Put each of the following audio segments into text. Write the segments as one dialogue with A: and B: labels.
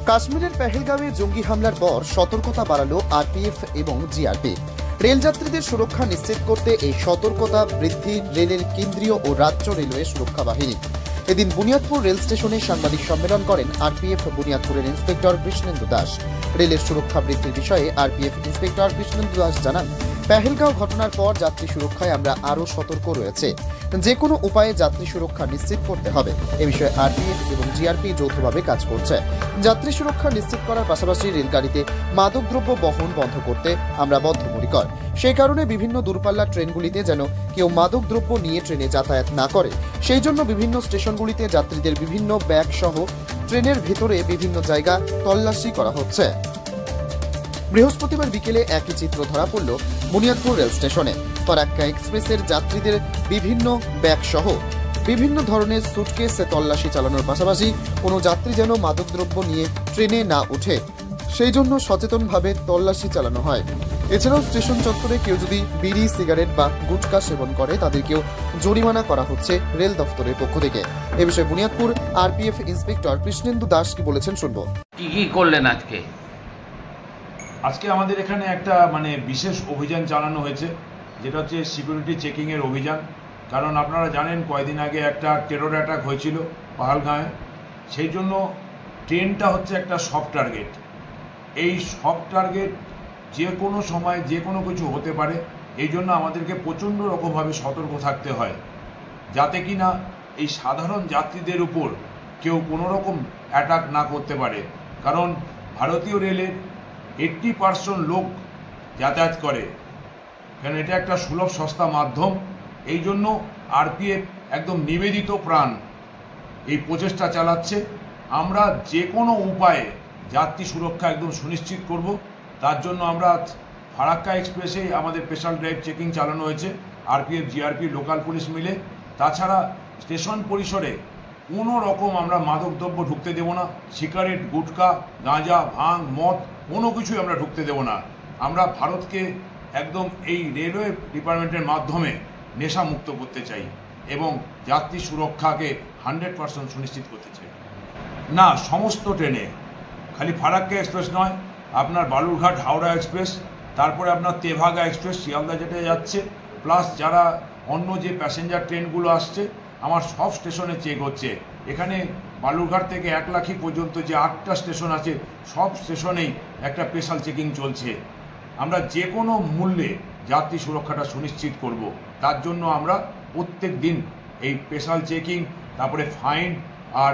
A: কাশ্মীরের পেহেলগাঁওয়ে জঙ্গি হামলার পর সতর্কতা বাড়ালো আরপিএফ এবং জিআরপি। রেলযাত্রীদের সুরক্ষা নিশ্চিত করতে এই সতর্কতা বৃদ্ধি রেলের কেন্দ্রীয় ও রাজ্য রেলওয়ে সুরক্ষা বাহিনী। এদিন বুনিয়াদপুর রেল স্টেশনে সাংবাদিক সম্মেলন করেন আরপিএফ বুনিয়াদপুরের ইন্সপেক্টর কৃষ্ণেন্দু দাস। রেলের সুরক্ষা বৃদ্ধির বিষয়ে আরপিএফ ইন্সপেক্টর কৃষ্ণেন্দু দাস জানান, পেহেলগাঁও ঘটনার পর যাত্রী সুরক্ষায় আমরা আরও সতর্ক রয়েছে। যে কোনো উপায়ে যাত্রী সুরক্ষা নিশ্চিত করতে হবে। এ বিষয়ে আরপিএফ এবং জিআরপি যৌথভাবে কাজ করছে। যাত্রী সুরক্ষা নিশ্চিত করার পাশাপাশি রেলগাড়িতে মাদকদ্রব্য বহন বন্ধ করতে আমরা বদ্ধপরিকর। সেই কারণে বিভিন্ন দূরপাল্লার ট্রেনগুলিতে যেন কেউ মাদকদ্রব্য নিয়ে ট্রেনে যাতায়াত না করে, সেই জন্য বিভিন্ন স্টেশনগুলিতে যাত্রীদের বিভিন্ন ব্যাগ সহ ট্রেনের ভেতরে বিভিন্ন জায়গা তল্লাশি করা হচ্ছে। বৃহস্পতিবার বিকেলে একই চিত্র ধরা পড়ল বুনিয়াদপুর রেল স্টেশনে। ফারাক্কা এক্সপ্রেসের যাত্রীদের বিভিন্ন ব্যাগ সহ বিভিন্ন ধরনের সুটকেসে তল্লাশি চালানোর পাশাপাশি কোনো যাত্রী যেন মাদকদ্রব্য নিয়ে ট্রেনে না ওঠে, সেই জন্য সচেতনভাবে তল্লাশি চালানো হয়। এছাড়াও স্টেশন চত্বরে কেউ যদি বিড়ি, সিগারেট বা গুটখা সেবন করে তাদেরকেও জরিমানা করা হচ্ছে রেল দফতরের পক্ষ থেকে। এ বিষয়ে বুনিয়াদপুর আরপিএফ ইন্সপেক্টর কৃষ্ণেন্দু দাস কি বলেছেন শুনবো।
B: কি করলেন
C: আজকে আমাদের এখানে একটা বিশেষ অভিযান চালানো হয়েছে, যেটা হচ্ছে সিকিউরিটি চেকিং এর অভিযান। কারণ আপনারা জানেন কয়েকদিন আগে একটা টেরর অ্যাটাক হয়েছিল পাহালগাঁয়ে, সেই জন্য ট্রেনটা হচ্ছে একটা সফট টার্গেট। এই সফট টার্গেট যে কোনো সময় যে কোনো কিছু হতে পারে, এই জন্য আমাদেরকে প্রচণ্ড রকমভাবে সতর্ক থাকতে হয়, যাতে কি না এই সাধারণ যাত্রীদের উপর কেউ কোনো রকম অ্যাটাক না করতে পারে। কারণ ভারতীয় রেলের 80% লোক যাতায়াত করে, কারণ এটা একটা সুলভ সস্তা মাধ্যম। এই জন্য আরপিএফ একদম নিবেদিত প্রাণ এই প্রচেষ্টা চালাচ্ছে। আমরা যে কোনো উপায়ে যাত্রী সুরক্ষা একদম সুনিশ্চিত করব। তার জন্য আমরা ফারাক্কা এক্সপ্রেসে আমাদের স্পেশাল ড্রাইভ চেকিং চালানো হয়েছে, আরপিএফ, জিআরপি, লোকাল পুলিশ মিলে। তাছাড়া স্টেশন পরিসরে কোনো রকম আমরা মাদকদ্রব্য ঢুকতে দেব না। সিগারেট, গুটখা, গাঁজা, ভাং, মদ কোনো কিছুই আমরা ঢুকতে দেব না। আমরা ভারতকে একদম এই রেলওয়ে ডিপার্টমেন্টের মাধ্যমে নেশামুক্ত করতে চাই এবং যাত্রী সুরক্ষাকে 100% সুনিশ্চিত করতে চাই। না, সমস্ত ট্রেনে, খালি ফারাক্কা এক্সপ্রেস নয়, আপনার বালুরঘাট হাওড়া এক্সপ্রেস, তারপরে আপনার তেভাগা এক্সপ্রেস শিয়ালদা যেটা যাচ্ছে, প্লাস যারা অন্য যে প্যাসেঞ্জার ট্রেনগুলো আসছে, আমার সব স্টেশনে চেক হচ্ছে। এখানে বালুরঘাট থেকে 1 লাখি পর্যন্ত যে 8টা স্টেশন আছে, সব স্টেশনেই একটা স্পেশাল চেকিং চলছে। আমরা যে কোনো মূল্যে যাত্রী সুরক্ষাটা সুনিশ্চিত করব। তার জন্য আমরা প্রত্যেক দিন এই স্পেশাল চেকিং, তারপরে ফাইন আর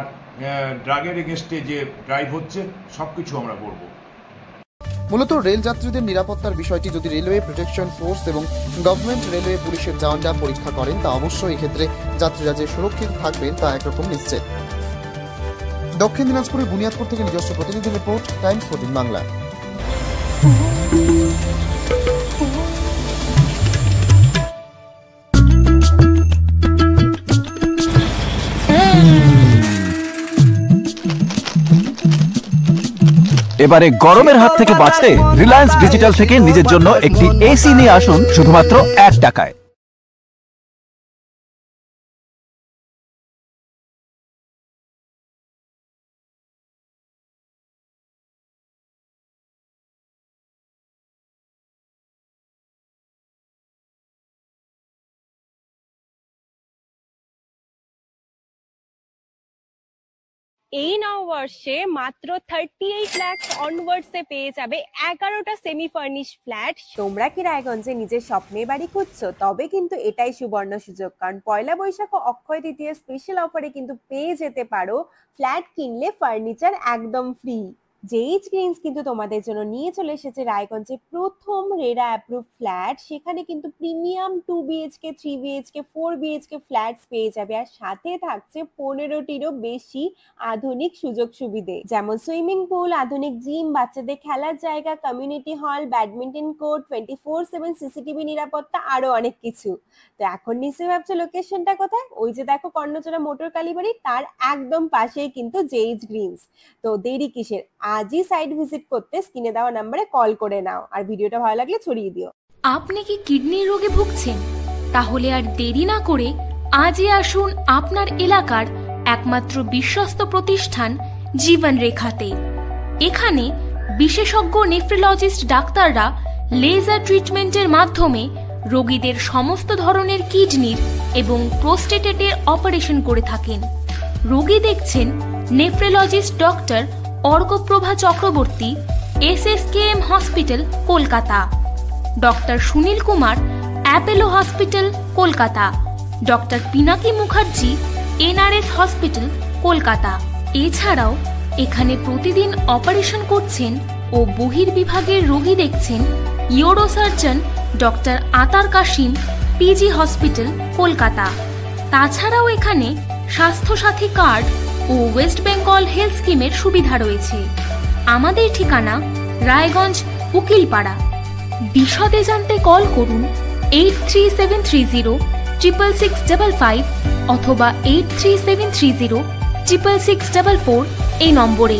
C: ড্রাগের এগেনস্টে যে ড্রাইভ হচ্ছে, সব কিছু আমরা করব।
A: মূলত রেল যাত্রীদের নিরাপত্তার বিষয়টি যদি রেলওয়ে প্রোটেকশন ফোর্স এবং গভর্নমেন্ট রেলওয়ে পুলিশের জওয়ানরা পরীক্ষা করেন, তা অবশ্যই এক্ষেত্রে যাত্রীরা যে সুরক্ষিত থাকবেন তা একরকম নিশ্চিত। দক্ষিণ দিনাজপুরের বুনিয়াদপুর থেকে নিজস্ব প্রতিনিধি রিপোর্ট, টাইমস 14 বাংলা।
D: এবারে গরমের হাত থেকে বাঁচতে রিলায়েন্স ডিজিটাল থেকে নিজের জন্য একটি এসি নিয়ে আসুন শুধুমাত্র 1 টাকায়।
E: এই নববর্ষে মাত্র 38 লাখ অনওয়ার্ডসে পেয়ে যাবে 11টা সেমি ফার্নিশ ফ্ল্যাট। তোমরা কি রায়গঞ্জে নিজের স্বপ্নের বাড়ি খুঁজছো? তবে কিন্তু এটাই সুবর্ণ সুযোগ, কারণ পয়লা বৈশাখ ও অক্ষয় তৃতীয়া স্পেশাল অফারে কিন্তু পেয়ে যেতে পারো ফ্ল্যাট কিনলে ফার্নিচার একদম ফ্রি। জেইচ গ্রিনস কিন্তু তোমাদের জন্য নিয়ে চলে এসেছে রায়গঞ্জে প্রথম রেরা অ্যাপ্রুভ ফ্ল্যাট। সেখানে কিন্তু premium 2 BHK, 3 BHK, 4 BHK flats পেয়ে যাবে, আর সাথে থাকছে 15টিরও বেশি আধুনিক সুযোগ সুবিধে, যেমন সুইমিং পুল, আধুনিক জিম, বাচ্চাদের খেলার জায়গা, community hall, badminton court, 24/7 CCTV নিরাপত্তা, আরো অনেক কিছু। তো এখন নিশ্চয়ই ভাবছো লোকেশনটা কোথায়? ওই যে দেখো কর্ণচূড়া মোটর কালীবাড়ি, তার একদম পাশেই কিন্তু জেইচ গ্রিনস। তো দেরি কিসের? আজই সাইট ভিজিট করতে স্ক্রিনে দেওয়া নম্বরে কল করে নাও, আর ভিডিওটা ভালো লাগলে ছড়িয়ে দিও।
F: আপনি কি কিডনির রোগে ভুগছেন? তাহলে আর দেরি না করে আজই আসুন আপনার এলাকার একমাত্র বিশ্বস্ত প্রতিষ্ঠান জীবন রেখাতে। এখানে বিশেষজ্ঞ নেফ্রোলজিস্ট ডাক্তাররা লেজার ট্রিটমেন্টের মাধ্যমে রোগীদের সমস্ত ধরনের কিডনির এবং প্রোস্টেটের অপারেশন করে থাকেন। রোগী দেখছেন nephrologist doctor Arkaprava Chakraborty, SSKM hospital, Kolkata. Doctor Sunil Kumar, Apollo hospital, Kolkata. Doctor Pinaki Mukherjee, NRS hospital, Kolkata. এছাড়াও এখানে প্রতিদিন অপারেশন করছেন ও বহির্বিভাগের রোগী দেখছেন ইউরোসার্জন ডক্টর আতার কাশিম, PG হসপিটাল, কলকাতা। তাছাড়াও এখানে স্বাস্থ্যসাথী কার্ড ও ওয়েস্ট বেঙ্গল হেলথ স্কিমের সুবিধা রয়েছে। আমাদের ঠিকানা রায়গঞ্জ, উকিলপাড়া। বিশদে জানতে কল করুন 8373066655 অথবা 8373066644 এই নম্বরে।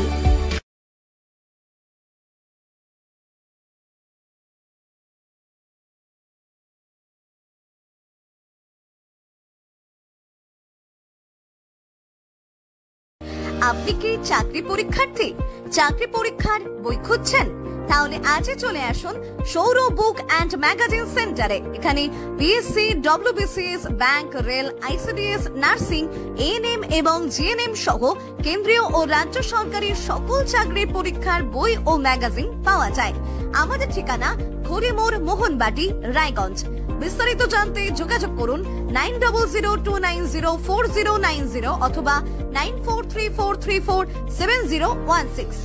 B: আপনি কি চাকরি পরীক্ষার্থী? চাকরি পরীক্ষার বই খুঁজছেন? তাহলে আজই চলে আসুন সৌর বুক অ্যান্ড ম্যাগাজিন সেন্টারে। এখানে BSc, WBCS, bank, rail, ICDS, nursing, ANM এবং GNM সহ কেন্দ্রীয় ও রাজ্য সরকারি সকল চাকরির পরীক্ষার বই ও ম্যাগাজিন পাওয়া যায়। আমাদের ঠিকানা ঘড়িমোড়, মোহনবাটি, রায়গঞ্জ। বিস্তারিত জানতে যোগাযোগ করুন 9002904090 অথবা 9434347016।